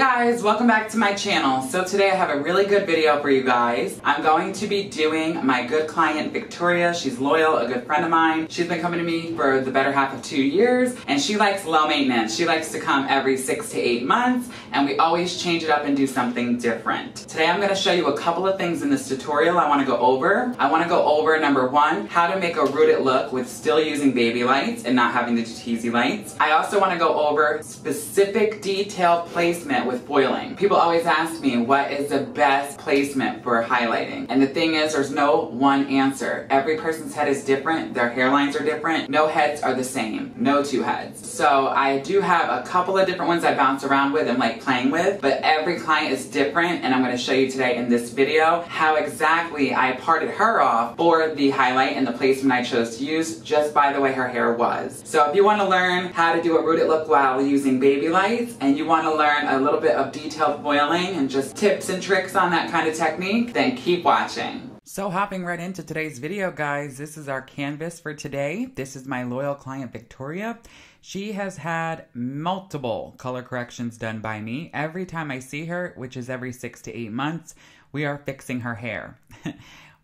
guys, welcome back to my channel. So today I have a really good video for you guys. I'm going to be doing my good client Victoria. She's loyal, a good friend of mine. She's been coming to me for the better half of 2 years, and she likes low maintenance. She likes to come every 6 to 8 months, and we always change it up and do something different. Today I'm going to show you a couple of things in this tutorial I want to go over. I want to go over number one, how to make a rooted look with still using baby lights and not having to do teasy lights. I also want to go over specific detailed placement with foiling. People always ask me what is the best placement for highlighting, and the thing is, there's no one answer. Every person's head is different, their hairlines are different, no heads are the same, no two heads. So I do have a couple of different ones I bounce around with and like playing with, but every client is different, and I'm going to show you today in this video how exactly I parted her off for the highlight and the placement I chose to use just by the way her hair was. So if you want to learn how to do a rooted look while using baby lights, and you want to learn a little bit of detailed foiling and just tips and tricks on that kind of technique, then keep watching. So hopping right into today's video, guys, this is our canvas for today. This is my loyal client Victoria. She has had multiple color corrections done by me. Every time I see her, which is every 6 to 8 months, we are fixing her hair.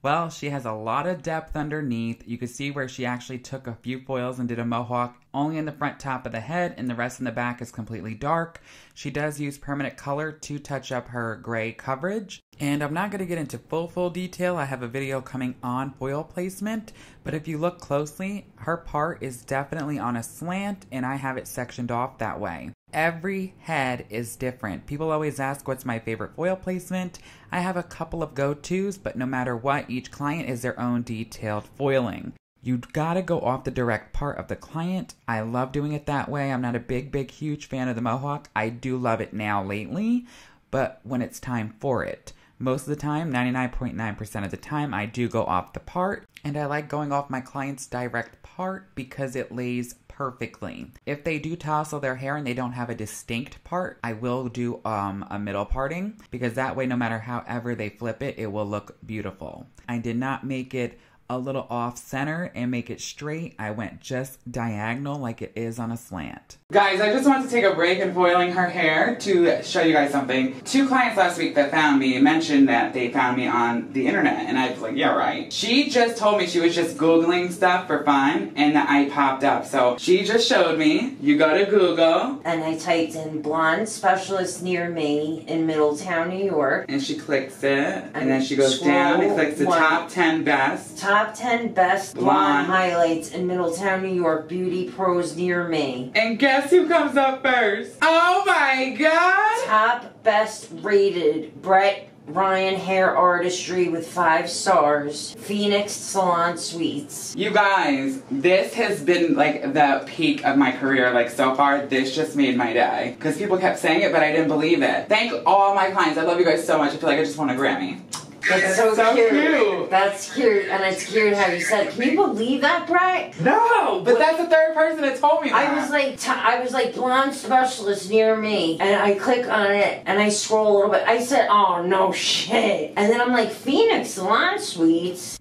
Well, she has a lot of depth underneath. You can see where she actually took a few foils and did a mohawk only in the front top of the head, and the rest in the back is completely dark. She does use permanent color to touch up her gray coverage. And I'm not going to get into full detail. I have a video coming on foil placement, but if you look closely, her part is definitely on a slant, and I have it sectioned off that way. Every head is different. People always ask what's my favorite foil placement. I have a couple of go-tos, but no matter what, each client is their own detailed foiling. You gotta go off the direct part of the client. I love doing it that way. I'm not a big, huge fan of the mohawk. I do love it now lately, but when it's time for it. Most of the time, 99.9% of the time, I do go off the part, and I like going off my client's direct part because it lays perfectly. If they do tousle their hair and they don't have a distinct part, I will do a middle parting, because that way, no matter however they flip it, it will look beautiful. I did not make it a little off center and make it straight. I went just diagonal like it is on a slant. Guys, I just wanted to take a break in foiling her hair to show you guys something. 2 clients last week that found me mentioned that they found me on the internet, and I was like, yeah, right. She just told me she was just Googling stuff for fun, and I popped up. So she just showed me, you go to Google. And I typed in blonde specialist near me in Middletown, New York. And she clicks it, and then she goes down and clicks the top 10 best. Top 10 best blonde highlights in Middletown, New York, beauty pros near me. And guess who comes up first? Oh my god! Top best rated BrettRyanHairArtistry with 5 stars. Phoenix Salon Suites. You guys, this has been like the peak of my career, like so far. This just made my day. Because people kept saying it, but I didn't believe it. Thank all my clients. I love you guys so much. I feel like I just won a Grammy. That's so cute. That's cute, and it's cute how you said it. Can you believe that, Brett? No, but that's the 3rd person that told me that. I was like blonde specialist near me, and I click on it, and I scroll a little bit. I said, oh no shit, and then I'm like, Phoenix Salon Suites.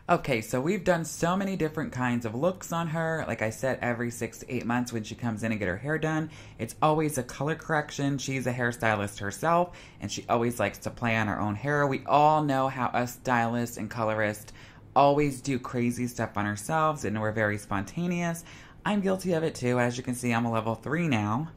Okay, so we've done so many different kinds of looks on her. Like I said, every 6 to 8 months when she comes in and get her hair done, it's always a color correction. She's a hairstylist herself, and she always likes to play on her own hair. We all know how us stylists and colorists always do crazy stuff on ourselves, and we're very spontaneous. I'm guilty of it too. As you can see, I'm a level 3 now.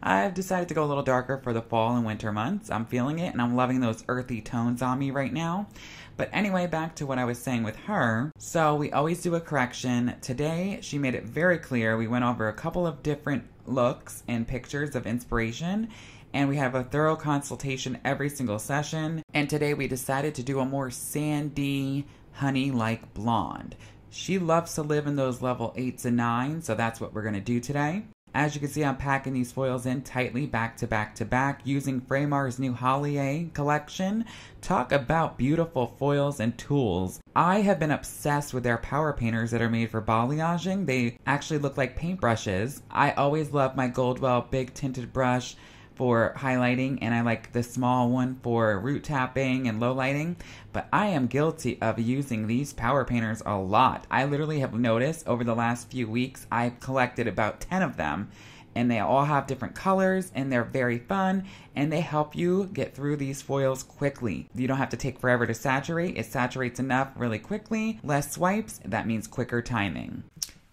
I've decided to go a little darker for the fall and winter months. I'm feeling it, and I'm loving those earthy tones on me right now. But anyway, back to what I was saying with her. So we always do a correction. Today, she made it very clear. We went over a couple of different looks and pictures of inspiration, and we have a thorough consultation every single session. And today we decided to do a more sandy, honey-like blonde. She loves to live in those level 8s and 9s, so that's what we're going to do today. As you can see, I'm packing these foils in tightly back to back to back using Framar's new Hollier collection. Talk about beautiful foils and tools. I have been obsessed with their power painters that are made for balayaging. They actually look like paintbrushes. I always love my Goldwell big tinted brush for highlighting, and I like the small one for root tapping and low lighting, but I am guilty of using these power painters a lot. I literally have noticed over the last few weeks I've collected about 10 of them, and they all have different colors, and they're very fun, and they help you get through these foils quickly. You don't have to take forever to saturate. It saturates enough really quickly. Less swipes, that means quicker timing.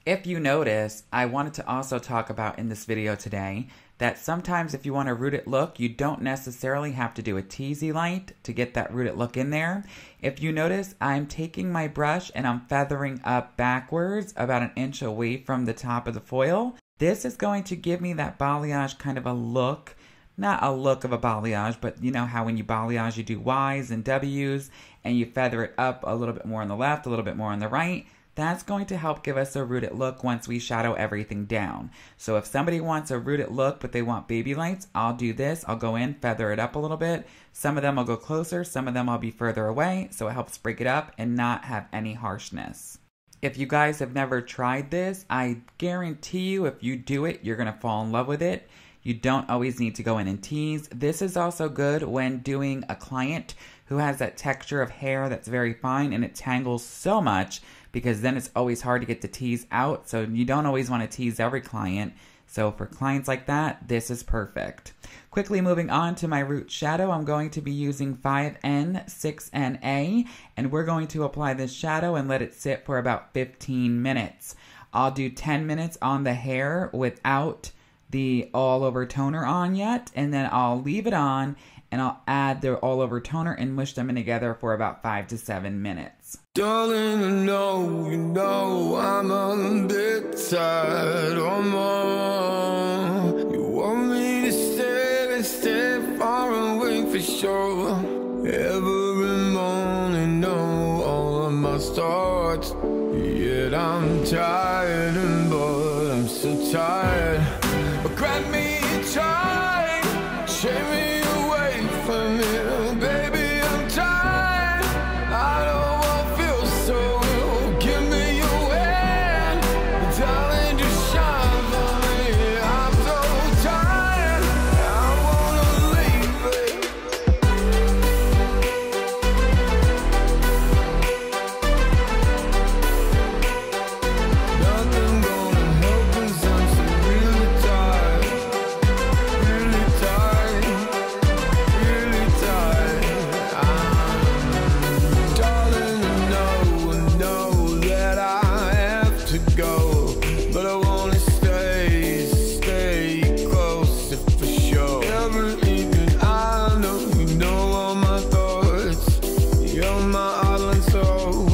If you notice, I wanted to also talk about in this video today that sometimes if you want a rooted look, you don't necessarily have to do a teasy light to get that rooted look in there. If you notice, I'm taking my brush and I'm feathering up backwards about an inch away from the top of the foil. This is going to give me that balayage kind of a look. Not a look of a balayage, but you know how when you balayage, you do Y's and W's, and you feather it up a little bit more on the left, a little bit more on the right. That's going to help give us a rooted look once we shadow everything down. So if somebody wants a rooted look, but they want baby lights, I'll do this. I'll go in, feather it up a little bit. Some of them will go closer, some of them I'll be further away, so it helps break it up and not have any harshness. If you guys have never tried this, I guarantee you if you do it, you're going to fall in love with it. You don't always need to go in and tease. This is also good when doing a client who has that texture of hair that's very fine and it tangles so much, because then it's always hard to get the tease out. So you don't always want to tease every client. So for clients like that, this is perfect. Quickly moving on to my root shadow, I'm going to be using 5N, 6NA, and we're going to apply this shadow and let it sit for about 15 minutes. I'll do 10 minutes on the hair without the all over toner on yet, and then I'll leave it on and I'll add the all over toner and mush them in together for about 5 to 7 minutes. Darling, I know, you know I'm a bit tired or more. You want me to stay far away for sure. Every morning, know all of my thoughts. Yet I'm tired, and boy, I'm so tired. But grab me a time, shake me away from it, baby, I'm tired. I don't want to feel so ill. Give me your hand, darling, just shine for me. I'm so tired, I wanna leave it. Nothing gonna help us, I'm so really tired. Really tired, really tired. Darling, I know that I have to go, but I wanna stay close for sure. Every evening I know all my thoughts. You're my island soul,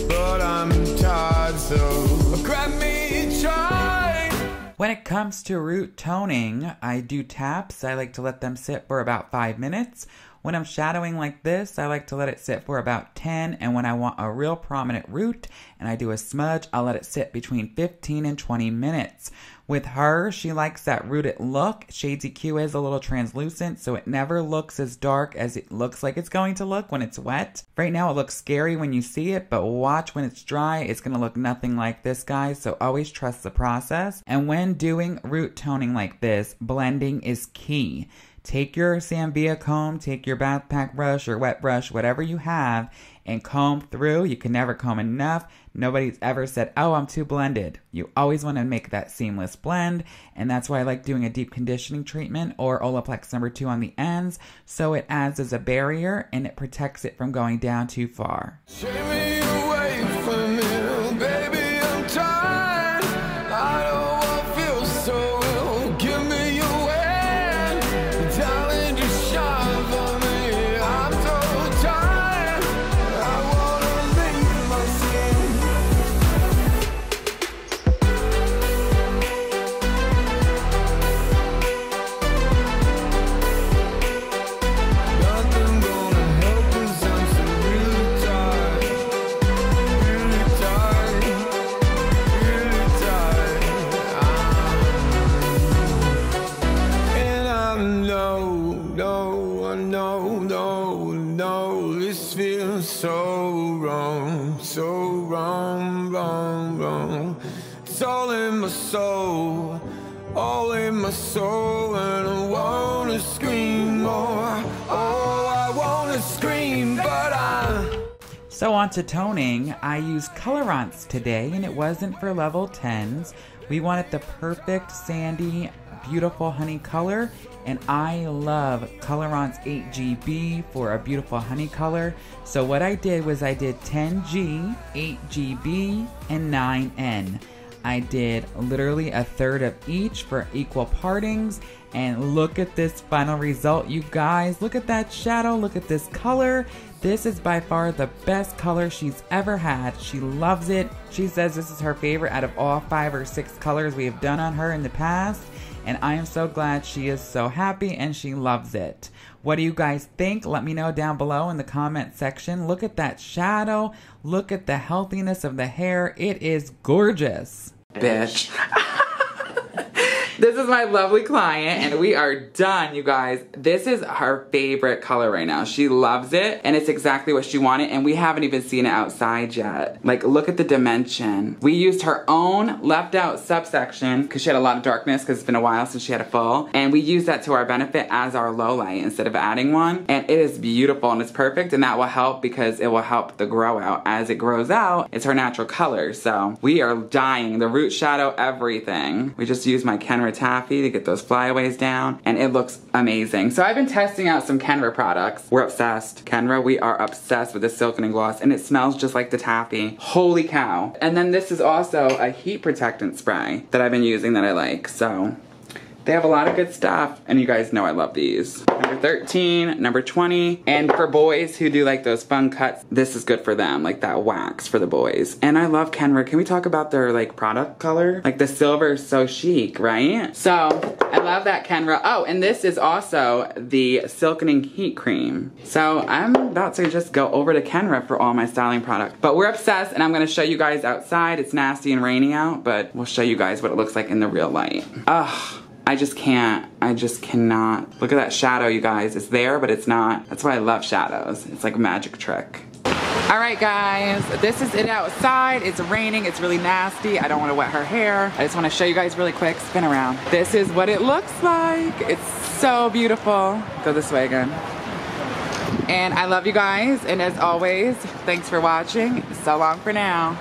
but I'm tired, so grab me a chai. When it comes to root toning, I do taps. I like to let them sit for about 5 minutes. When I'm shadowing like this, I like to let it sit for about 10. And when I want a real prominent root and I do a smudge, I'll let it sit between 15 and 20 minutes. With her, she likes that rooted look. Shades Q is a little translucent, so it never looks as dark as it looks like it's going to look when it's wet. Right now, it looks scary when you see it, but watch when it's dry. It's going to look nothing like this, guys, so always trust the process. And when doing root toning like this, blending is key. Take your Zambia comb, take your backpack brush or wet brush, whatever you have, and comb through. You can never comb enough. Nobody's ever said, oh, I'm too blended. You always want to make that seamless blend, and that's why I like doing a deep conditioning treatment or Olaplex number 2 on the ends, so it adds as a barrier and it protects it from going down too far. Take me away from you, baby, I'm tired. I don't want to feel so ill. Give me your hand, darling, just shine for me. I'm so tired, I want to leave my skin. Nothing gonna help us, I'm so really tired. Really tired, really tired. And I know, this feels so wrong, wrong. It's all in my soul, and I wanna scream more. Oh, I wanna scream, but So on to toning, I used Colorance today, and it wasn't for level 10s. We wanted the perfect sandy beautiful honey color, and I love Colorance 8GB for a beautiful honey color. So what I did was I did 10G, 8GB, and 9N. I did literally a third of each for equal partings, and look at this final result, you guys. Look at that shadow, look at this color. This is by far the best color she's ever had. She loves it. She says this is her favorite out of all 5 or 6 colors we have done on her in the past, and I am so glad she is so happy and she loves it. What do you guys think? Let me know down below in the comment section. Look at that shadow. Look at the healthiness of the hair. It is gorgeous. Bitch. This is my lovely client, and we are done, you guys. This is her favorite color right now. She loves it, and it's exactly what she wanted, and we haven't even seen it outside yet. Like, look at the dimension. We used her own left out subsection because she had a lot of darkness because it's been a while since she had a full, and we used that to our benefit as our low light instead of adding one, and it is beautiful and it's perfect, and that will help because it will help the grow out. As it grows out, it's her natural color, so we are dying. The root shadow, everything. We just used my Kenra taffy to get those flyaways down, and it looks amazing. So I've been testing out some Kenra products. We're obsessed. Kenra, we are obsessed with the silkening gloss, and it smells just like the taffy. Holy cow. And then this is also a heat protectant spray that I've been using that I like. So they have a lot of good stuff, and you guys know I love these. Number 13, number 20, and for boys who do like those fun cuts, this is good for them, like that wax for the boys. And I love Kenra. Can we talk about their like product color? Like the silver is so chic, right? So I love that Kenra. Oh, and this is also the silkening heat cream. So I'm about to just go over to Kenra for all my styling products. But we're obsessed, and I'm gonna show you guys outside. It's nasty and rainy out, but we'll show you guys what it looks like in the real light. Ugh. I just can't. I just cannot. Look at that shadow, you guys. It's there, but it's not. That's why I love shadows. It's like a magic trick. All right, guys. This is it outside. It's raining. It's really nasty. I don't want to wet her hair. I just want to show you guys really quick. Spin around. This is what it looks like. It's so beautiful. Go this way again. And I love you guys. And as always, thanks for watching. So long for now.